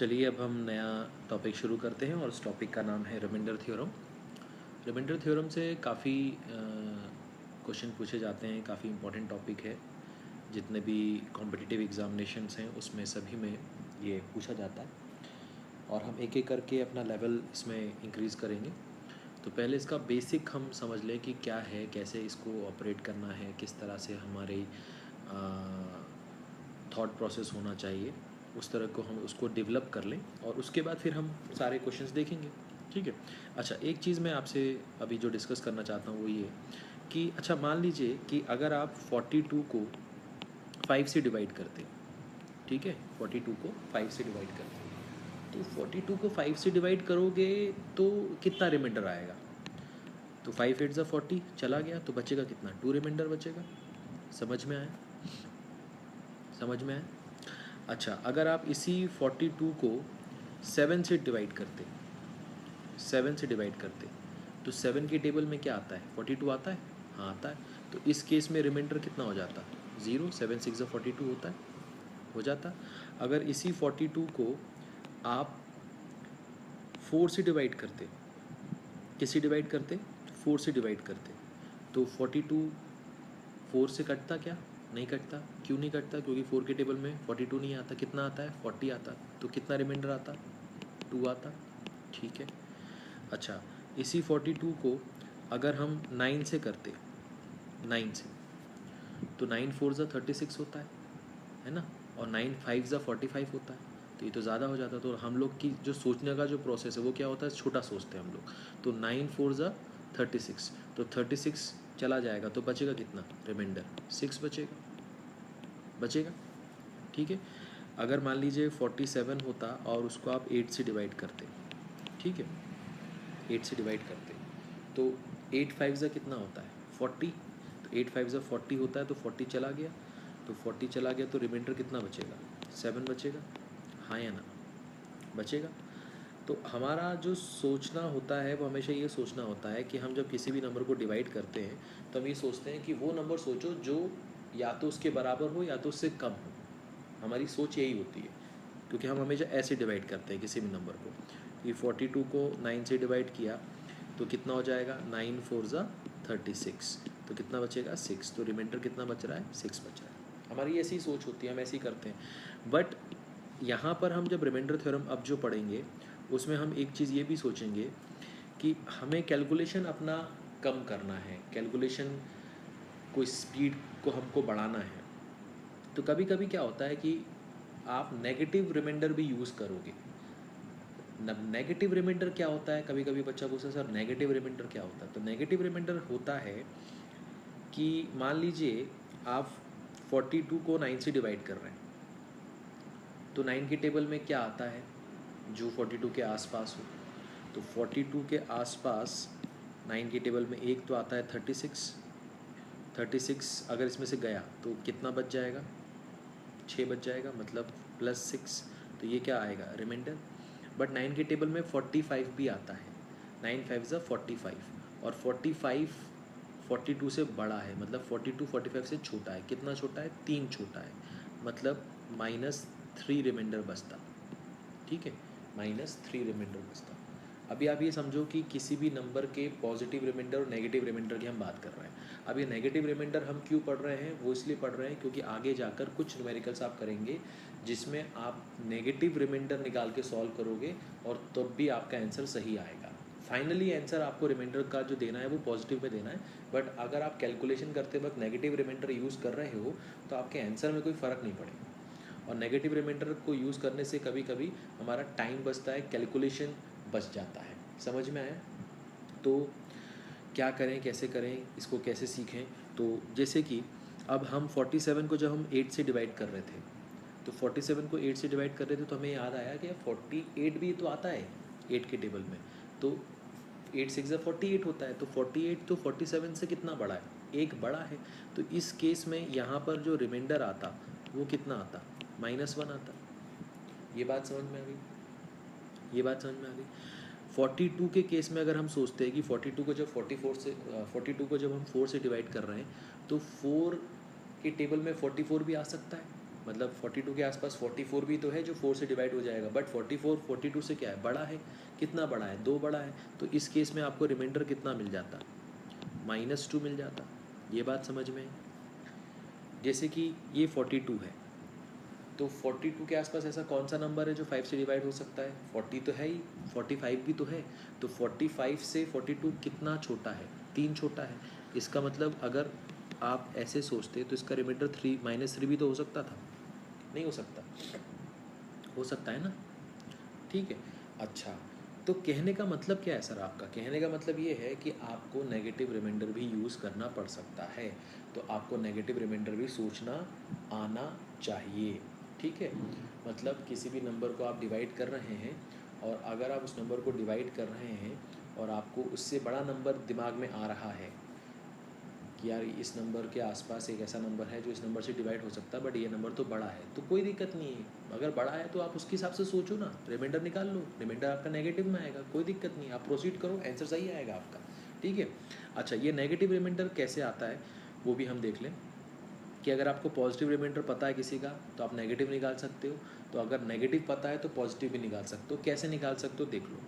चलिए अब हम नया टॉपिक शुरू करते हैं और उस टॉपिक का नाम है रिमाइंडर थ्योरम। रिमाइंडर थ्योरम से काफ़ी क्वेश्चन पूछे जाते हैं, काफ़ी इंपॉर्टेंट टॉपिक है। जितने भी कॉम्पिटिटिव एग्जामिनेशंस हैं उसमें सभी में ये पूछा जाता है और हम एक एक करके अपना लेवल इसमें इंक्रीज़ करेंगे। तो पहले इसका बेसिक हम समझ लें कि क्या है, कैसे इसको ऑपरेट करना है, किस तरह से हमारे थॉट प्रोसेस होना चाहिए, उस तरह को हम उसको डेवलप कर लें और उसके बाद फिर हम सारे क्वेश्चंस देखेंगे। ठीक है। अच्छा, एक चीज़ मैं आपसे अभी जो डिस्कस करना चाहता हूँ वो ये कि अच्छा मान लीजिए कि अगर आप 42 को 5 से डिवाइड करते, ठीक है, 42 को 5 से डिवाइड करते, तो 42 को 5 से डिवाइड करोगे तो कितना रिमाइंडर आएगा? तो 5 8 40 चला गया तो बचेगा कितना? 2 रिमाइंडर बचेगा। समझ में आया? समझ में आया? अच्छा, अगर आप इसी 42 को 7 से डिवाइड करते, 7 से डिवाइड करते तो 7 के टेबल में क्या आता है? 42 आता है? हाँ आता है। तो इस केस में रिमाइंडर कितना हो जाता? 0। 7 6 42 होता है, हो जाता। अगर इसी 42 को आप 4 से डिवाइड करते, किससे डिवाइड करते? 4 से डिवाइड करते, तो 42 4 से कटता क्या? नहीं कटता। क्यों नहीं कटता? क्योंकि 4 के टेबल में 42 नहीं आता। कितना आता है? 40 आता। तो कितना रिमाइंडर आता? 2 आता। ठीक है। अच्छा, इसी 42 को अगर हम 9 से करते, 9 से, तो 9 4 36 होता है ना, और 9 5 45 होता है। तो ये तो ज़्यादा हो जाता है। तो हम लोग की जो सोचने का जो प्रोसेस है वो क्या होता है? छोटा सोचते हैं हम लोग। तो 9 4 36, तो 36 चला जाएगा तो बचेगा कितना रिमाइंडर? 6 बचेगा। ठीक है। अगर मान लीजिए 47 होता और उसको आप 8 से डिवाइड करते, ठीक है, 8 से डिवाइड करते, तो 8 5 कितना होता है? 40। तो 8 5 40 होता है, तो 40 चला गया, तो 40 चला गया तो रिमाइंडर कितना बचेगा? 7 बचेगा। हाँ या ना? बचेगा। तो हमारा जो सोचना होता है वो हमेशा ये सोचना होता है कि हम जब किसी भी नंबर को डिवाइड करते हैं तो हम ये सोचते हैं कि वो नंबर सोचो जो या तो उसके बराबर हो या तो उससे कम हो। हमारी सोच यही होती है, क्योंकि हम हमेशा ऐसे डिवाइड करते हैं किसी भी नंबर को। कि 42 को 9 से डिवाइड किया तो कितना हो जाएगा? 9 4 36, तो कितना बचेगा? 6। तो रिमाइंडर कितना बच रहा है? 6 बच रहा है। हमारी ऐसी सोच होती है, हम ऐसे ही करते हैं। बट यहाँ पर हम जब रिमाइंडर थ्योरम अब जो पढ़ेंगे उसमें हम एक चीज़ ये भी सोचेंगे कि हमें कैलकुलेशन अपना कम करना है, कैलकुलेशन को स्पीड को हमको बढ़ाना है। तो कभी कभी क्या होता है कि आप नेगेटिव रिमाइंडर भी यूज़ करोगे। नेगेटिव रिमाइंडर क्या होता है? कभी कभी बच्चा पूछता है सर नेगेटिव रिमाइंडर क्या होता है? तो नेगेटिव रिमाइंडर होता है कि मान लीजिए आप 42 को 9 से डिवाइड कर रहे हैं, तो 9 के टेबल में क्या आता है जो 42 के आसपास हो? तो 42 के आसपास 9 के टेबल में एक तो आता है 36। 36 अगर इसमें से गया तो कितना बच जाएगा? 6 बच जाएगा, मतलब +6। तो ये क्या आएगा? रिमाइंडर। बट 9 के टेबल में 45 भी आता है। 9 5 45, और 45 42 से बड़ा है, मतलब 42 45 से छोटा है। कितना छोटा है? 3 छोटा है, मतलब -3 रिमाइंडर बचता। ठीक है, -3 रिमाइंडर बचता। अभी आप ये समझो कि किसी भी नंबर के पॉजिटिव रिमाइंडर और नेगेटिव रिमाइंडर की हम बात कर रहे हैं। अब ये नेगेटिव रिमाइंडर हम क्यों पढ़ रहे हैं? वो इसलिए पढ़ रहे हैं क्योंकि आगे जाकर कुछ न्यूमेरिकल्स आप करेंगे जिसमें आप नेगेटिव रिमाइंडर निकाल के सॉल्व करोगे और तब भी आपका आंसर सही आएगा। फाइनली आंसर आपको रिमाइंडर का जो देना है वो पॉजिटिव में देना है, बट अगर आप कैलकुलेशन करते वक्त नेगेटिव रिमाइंडर यूज़ कर रहे हो तो आपके आंसर में कोई फ़र्क नहीं पड़ेगा। और नेगेटिव रिमाइंडर को यूज़ करने से कभी कभी हमारा टाइम बचता है, कैलकुलेशन बच जाता है। समझ में आया? तो क्या करें, कैसे करें, इसको कैसे सीखें? तो जैसे कि अब हम 47 को जब हम 8 से डिवाइड कर रहे थे, तो 47 को 8 से डिवाइड कर रहे थे तो हमें याद आया कि 48 भी तो आता है 8 के टेबल में। तो 8 6 48 होता है, तो 48 तो 47 से कितना बड़ा है? एक बड़ा है। तो इस केस में यहाँ पर जो रिमाइंडर आता वो कितना आता? -1 आता। ये बात समझ में आ गई? ये बात समझ में आ गई? 42 के केस में अगर हम सोचते हैं कि 42 को जब 44 से 42 को जब हम 4 से डिवाइड कर रहे हैं तो 4 के टेबल में 44 भी आ सकता है। मतलब 42 के आसपास 44 भी तो है जो 4 से डिवाइड हो जाएगा, बट 44 42 से क्या है, बड़ा है। कितना बड़ा है, 2 बड़ा है। तो इस केस में आपको रिमाइंडर कितना मिल जाता, -2 मिल जाता। ये बात समझ में आई। जैसे कि ये 42 है, तो 42 के आसपास ऐसा कौन सा नंबर है जो 5 से डिवाइड हो सकता है, 40 तो है ही, 45 भी तो है। तो 45 से 42 कितना छोटा है, 3 छोटा है। इसका मतलब अगर आप ऐसे सोचते तो इसका रिमाइंडर -3 भी तो हो सकता था, नहीं हो सकता, हो सकता है ना। ठीक है। अच्छा, तो कहने का मतलब क्या है सर आपका, कहने का मतलब ये है कि आपको नेगेटिव रिमाइंडर भी यूज़ करना पड़ सकता है। तो आपको नेगेटिव रिमाइंडर भी सोचना आना चाहिए। ठीक है, मतलब किसी भी नंबर को आप डिवाइड कर रहे हैं और अगर आप उस नंबर को डिवाइड कर रहे हैं और आपको उससे बड़ा नंबर दिमाग में आ रहा है कि यार इस नंबर के आसपास एक ऐसा नंबर है जो इस नंबर से डिवाइड हो सकता है, बट ये नंबर तो बड़ा है, तो कोई दिक्कत नहीं है। अगर बड़ा है तो आप उसके हिसाब से सोचो ना, रिमाइंडर निकाल लो, रिमाइंडर आपका नेगेटिव में आएगा, कोई दिक्कत नहीं, आप प्रोसीड करो, आंसर सही आएगा आपका। ठीक है। अच्छा, ये नेगेटिव रिमाइंडर कैसे आता है वो भी हम देख लें कि अगर आपको पॉजिटिव रिमाइंडर पता है किसी का तो आप नेगेटिव निकाल सकते हो, तो अगर नेगेटिव पता है तो पॉजिटिव भी निकाल सकते हो। कैसे निकाल सकते हो देख लो।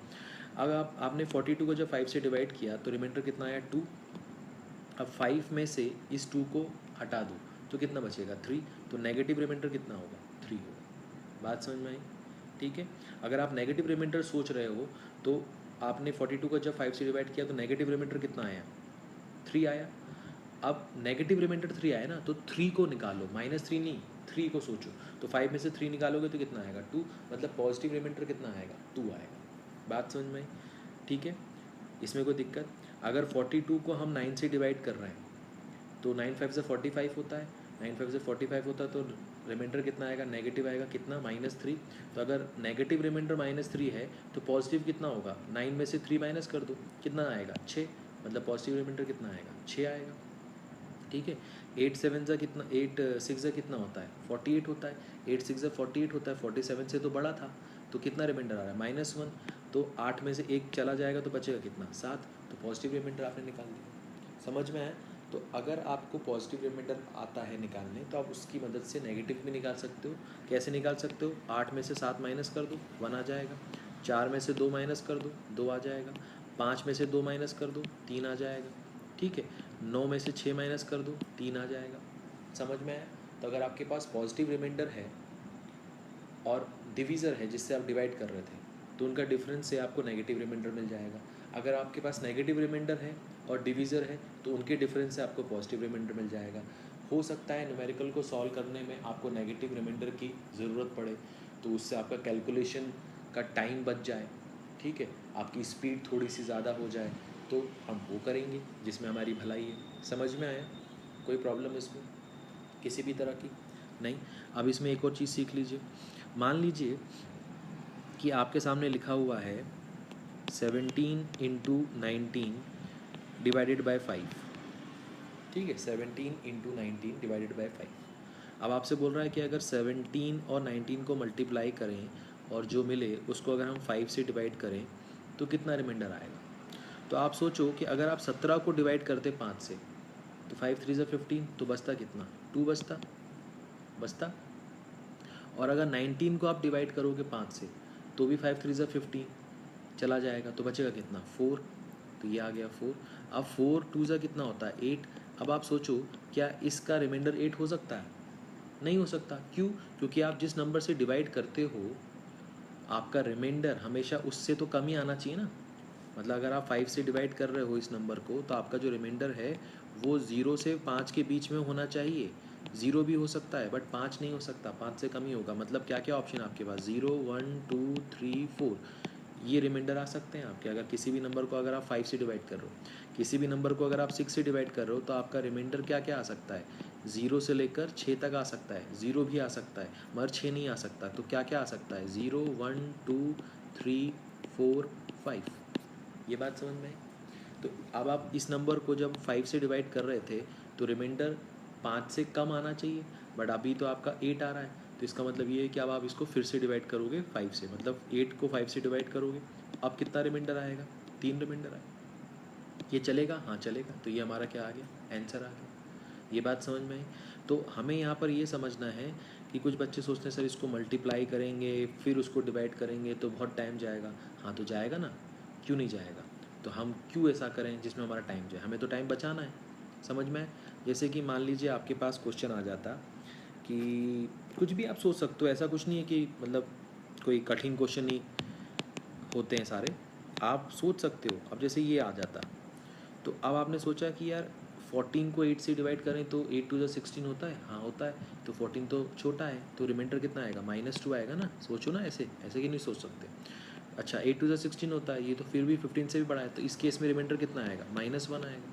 अब आपने 42 को जब 5 से डिवाइड किया तो रिमाइंडर कितना आया, 2। अब 5 में से इस 2 को हटा दो तो कितना बचेगा, 3। तो नेगेटिव रिमाइंडर कितना होगा, 3 होगा। बात समझ में आई। ठीक है। अगर आप नेगेटिव रिमाइंडर सोच रहे हो तो आपने 42 को जब 5 से डिवाइड किया तो नेगेटिव रिमाइंडर कितना आया, 3 आया। अब नेगेटिव रिमाइंडर 3 आया ना, तो 3 को निकालो, -3 नहीं, 3 को सोचो। तो 5 में से 3 निकालोगे तो कितना आएगा, 2। मतलब पॉजिटिव रिमाइंडर कितना आएगा, 2 आएगा। बात समझ में आई। ठीक है, इसमें कोई दिक्कत। अगर 42 को हम 9 से डिवाइड कर रहे हैं तो 9 5 से 45 होता है, 9 5 से 45 होता है तो रिमाइंडर कितना आएगा, नेगेटिव आएगा, कितना, -3। तो अगर नेगेटिव रिमाइंडर -3 है तो पॉजिटिव कितना होगा, 9 में से 3 माइनस कर दो, कितना आएगा, 6। मतलब पॉजिटिव रिमाइंडर कितना आएगा, 6 आएगा। ठीक है। 8 7 जा कितना, 8 6 जा कितना होता है, 48 होता है। 8 6 जा 48 होता है, 47 से तो बड़ा था। तो कितना रिमाइंडर आ रहा है, -1। तो 8 में से 1 चला जाएगा तो बचेगा कितना, 7। तो पॉजिटिव रिमाइंडर आपने निकाल दिया। समझ में आया। तो अगर आपको पॉजिटिव रिमाइंडर आता है निकालने तो आप उसकी मदद से नेगेटिव भी निकाल सकते हो। कैसे निकाल सकते हो, 8 में से 7 माइनस कर दो, 1 आ जाएगा। 4 में से 2 माइनस कर दो, 2 आ जाएगा। 5 में से 2 माइनस कर दो, 3 आ जाएगा। ठीक है। 9 में से 6 माइनस कर दो, 3 आ जाएगा। समझ में आया। तो अगर आपके पास पॉजिटिव रिमाइंडर है और डिवीज़र है जिससे आप डिवाइड कर रहे थे तो उनका डिफरेंस से आपको नेगेटिव रिमाइंडर मिल जाएगा। अगर आपके पास नेगेटिव रिमाइंडर है और डिवीज़र है तो उनके डिफरेंस से आपको पॉजिटिव रिमाइंडर मिल जाएगा। हो सकता है न्यूमेरिकल को सॉल्व करने में आपको नेगेटिव रिमाइंडर की ज़रूरत पड़े तो उससे आपका कैलकुलेशन का टाइम बच जाए। ठीक है, आपकी स्पीड थोड़ी सी ज़्यादा हो जाए तो हम वो करेंगे जिसमें हमारी भलाई है। समझ में आया, कोई प्रॉब्लम इसमें किसी भी तरह की नहीं। अब इसमें एक और चीज़ सीख लीजिए। मान लीजिए कि आपके सामने लिखा हुआ है 17 × 19 डिवाइडेड बाय 5। ठीक है, 17 × 19 डिवाइडेड बाय 5। अब आपसे बोल रहा है कि अगर 17 और 19 को मल्टीप्लाई करें और जो मिले उसको अगर हम 5 से डिवाइड करें तो कितना रिमाइंडर आएगा। तो आप सोचो कि अगर आप 17 को डिवाइड करते 5 से तो 5 3 ज़ा 15 तो बचता कितना, 2 बचता। और अगर 19 को आप डिवाइड करोगे 5 से तो भी 5 3 ज़ा 15 चला जाएगा तो बचेगा कितना, 4। तो ये आ गया 4। अब 4 2 ज़ा कितना होता है, 8। अब आप सोचो क्या इसका रिमाइंडर 8 हो सकता है, नहीं हो सकता। क्यों, क्योंकि आप जिस नंबर से डिवाइड करते हो आपका रिमाइंडर हमेशा उससे तो कम ही आना चाहिए ना। मतलब अगर आप 5 से डिवाइड कर रहे हो इस नंबर को तो आपका जो रिमाइंडर है वो 0 से 5 के बीच में होना चाहिए। 0 भी हो सकता है बट 5 नहीं हो सकता, 5 से कम ही होगा। मतलब क्या क्या ऑप्शन आपके पास, 0 1 2 3 4 ये रिमाइंडर आ सकते हैं आपके। अगर किसी भी नंबर को अगर आप 5 से डिवाइड कर रहे हो, किसी भी नंबर को अगर आप 6 से डिवाइड कर रहे हो तो आपका रिमाइंडर क्या क्या आ सकता है, 0 से लेकर 6 तक आ सकता है, 0 भी आ सकता है मगर 6 नहीं आ सकता। तो क्या क्या आ सकता है, 0 1 2 3 4 5। ये बात समझ में आई। तो अब आप इस नंबर को जब 5 से डिवाइड कर रहे थे तो रिमाइंडर 5 से कम आना चाहिए, बट अभी तो आपका 8 आ रहा है। तो इसका मतलब ये है कि अब आप इसको फिर से डिवाइड करोगे 5 से, मतलब 8 को 5 से डिवाइड करोगे, अब कितना रिमाइंडर आएगा, 3 रिमाइंडर आएगा। ये चलेगा, हाँ चलेगा। तो ये हमारा क्या आ गया, आंसर आ गया। ये बात समझ में आई। तो हमें यहाँ पर ये समझना है कि कुछ बच्चे सोचते हैं सर इसको मल्टीप्लाई करेंगे फिर उसको डिवाइड करेंगे तो बहुत टाइम जाएगा। हाँ तो जाएगा ना, क्यों नहीं जाएगा? तो हम क्यों ऐसा करें जिसमें हमारा टाइम जाए? हमें तो टाइम बचाना है। समझ में आए? जैसे कि मान लीजिए आपके पास क्वेश्चन आ जाता कि कुछ भी आप सोच सकते हो, ऐसा कुछ नहीं है कि मतलब कोई कठिन क्वेश्चन ही होते हैं सारे, आप सोच सकते हो। अब जैसे ये आ जाता, तो अब आपने सोचा कि यार 14 को 8 से डिवाइड करें तो 8 टू ज़ा 16 होता है। हाँ होता है। तो 14 तो छोटा है, तो रिमाइंडर कितना आएगा? -2 आएगा ना। सोचो ना, ऐसे ऐसे कि नहीं सोच सकते। अच्छा 8 टू ज़ा 16 होता है, ये तो फिर भी 15 से भी बड़ा है, तो इस केस में रिमाइंडर कितना आएगा? -1 आएगा।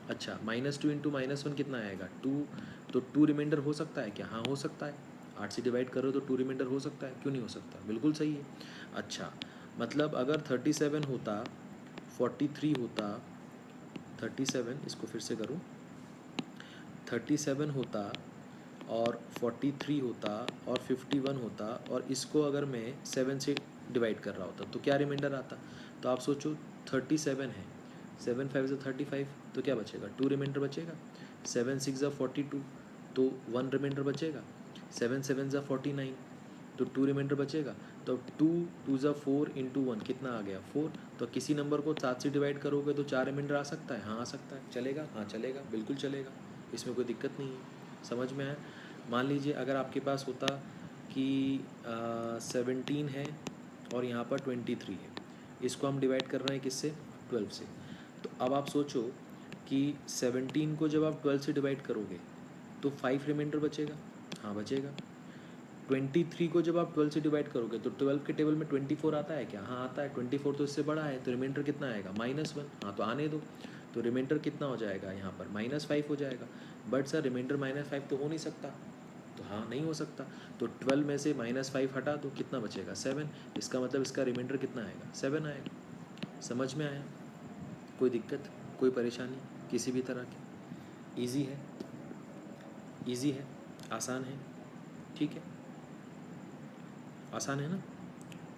अच्छा -2 इंटू -1 कितना आएगा? 2। तो 2 रिमाइंडर हो सकता है क्या? हाँ हो सकता है। 8 से डिवाइड करो तो 2 रिमाइंडर हो सकता है, क्यों नहीं हो सकता? बिल्कुल सही है। अच्छा मतलब अगर 37 होता, 43 होता, 37, इसको फिर से करूँ, 37 होता और 43 होता और 51 होता, और इसको अगर मैं 7 से डिवाइड कर रहा होता तो क्या रिमाइंडर आता? तो आप सोचो 37 है, 7 5 ज़ा 35, तो क्या बचेगा? 2 रिमाइंडर बचेगा। 7 6 ज़ा 42, तो 1 रिमाइंडर बचेगा। 7 7 ज़ा 49, तो 2 रिमाइंडर बचेगा। तो 2 2 ज़ा 4 इंटू 1 कितना आ गया? 4। तो किसी नंबर को 7 से डिवाइड करोगे तो 4 रिमाइंडर आ सकता है। हाँ आ सकता है। चलेगा? हाँ चलेगा, बिल्कुल चलेगा, इसमें कोई दिक्कत नहीं है। समझ में आया? मान लीजिए अगर आपके पास होता कि 17 है और यहाँ पर 23 है, इसको हम डिवाइड कर रहे हैं किससे? 12 से। तो अब आप सोचो कि 17 को जब आप 12 से डिवाइड करोगे तो 5 रिमाइंडर बचेगा। हाँ बचेगा। 23 को जब आप 12 से डिवाइड करोगे तो 12 के टेबल में 24 आता है क्या? हाँ आता है। 24 तो इससे बड़ा है, तो रिमाइंडर कितना आएगा? -1। हाँ तो आने दो। तो रिमाइंडर कितना हो जाएगा यहाँ पर? -5 हो जाएगा। बट सर रिमाइंडर -5 तो हो नहीं सकता। तो हाँ नहीं हो सकता। तो 12 में से -5 हटा दो, कितना बचेगा? 7। इसका मतलब इसका रिमाइंडर कितना आएगा? 7 आएगा। समझ में आया? कोई दिक्कत, कोई परेशानी किसी भी तरह की? ईजी है, ईजी है, आसान है, ठीक है, आसान है ना?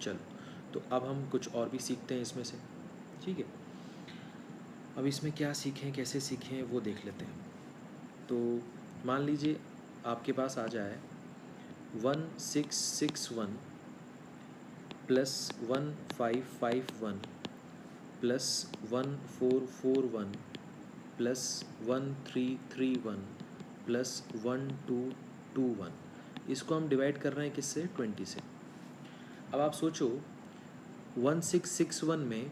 चलो, तो अब हम कुछ और भी सीखते हैं इसमें से, ठीक है। अब इसमें क्या सीखें, कैसे सीखें, वो देख लेते हैं। तो मान लीजिए आपके पास आ जाए 1661 प्लस 1551 प्लस 1441 प्लस 1331 प्लस 1221, इसको हम डिवाइड कर रहे हैं किससे? 20 से। अब आप सोचो 1661 में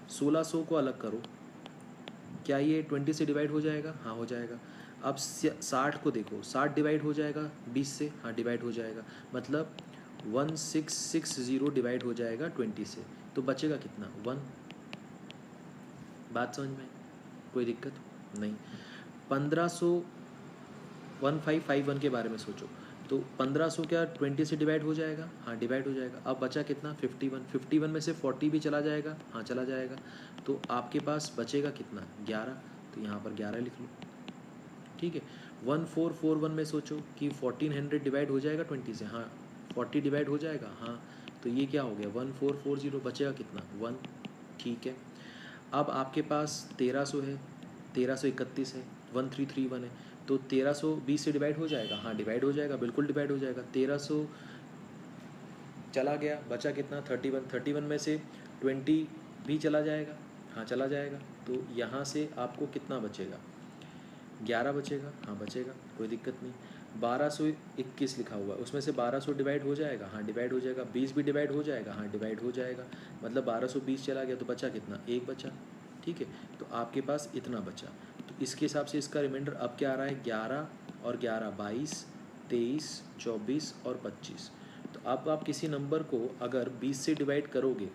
1600 को अलग करो, क्या ये 20 से डिवाइड हो जाएगा? हाँ हो जाएगा। अब 60 को देखो, 60 डिवाइड हो जाएगा 20 से? हाँ डिवाइड हो जाएगा। मतलब 1660 डिवाइड हो जाएगा 20 से, तो बचेगा कितना? 1। बात समझ में? कोई दिक्कत नहीं। 1500 1551 के बारे में सोचो, तो 1500 क्या 20 से डिवाइड हो जाएगा? हाँ डिवाइड हो जाएगा। अब बचा कितना? 51। 51 में से 40 भी चला जाएगा? हाँ चला जाएगा। तो आपके पास बचेगा कितना? 11। तो यहाँ पर 11 लिख लो, ठीक है। 1441 में सोचो कि 1400 डिवाइड हो जाएगा 20 से? हाँ 40 डिवाइड हो जाएगा। हाँ तो ये क्या हो गया? 1440, बचेगा कितना? 1, ठीक है। अब आपके पास 1300 है, 1331 है, 1331 है, तो 1320 से डिवाइड हो जाएगा? हाँ डिवाइड हो जाएगा, बिल्कुल डिवाइड हो जाएगा। 1300 चला गया, बचा कितना? 31। 31 में से 20 भी चला जाएगा? हाँ चला जाएगा। तो यहाँ से आपको कितना बचेगा? 11 बचेगा। हाँ बचेगा, कोई दिक्कत नहीं। 1221 लिखा हुआ है, उसमें से 1200 डिवाइड हो जाएगा? हाँ डिवाइड हो जाएगा। 20 भी डिवाइड हो जाएगा? हाँ डिवाइड हो जाएगा। मतलब 1220 चला गया, तो बचा कितना? 1 बचा, ठीक है। तो आपके पास इतना बचा। तो इसके हिसाब से इसका रिमाइंडर अब क्या आ रहा है? 11 और 11 22, 23, 24 और 25। तो अब आप किसी नंबर को अगर 20 से डिवाइड करोगे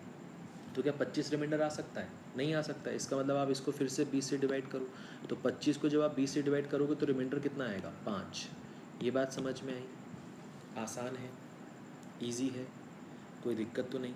तो क्या 25 रिमाइंडर आ सकता है? नहीं आ सकता है। इसका मतलब आप इसको फिर से 20 से डिवाइड करो, तो 25 को जब आप 20 से डिवाइड करोगे तो रिमाइंडर कितना आएगा? 5। ये बात समझ में आई? आसान है, इजी है, कोई दिक्कत तो नहीं?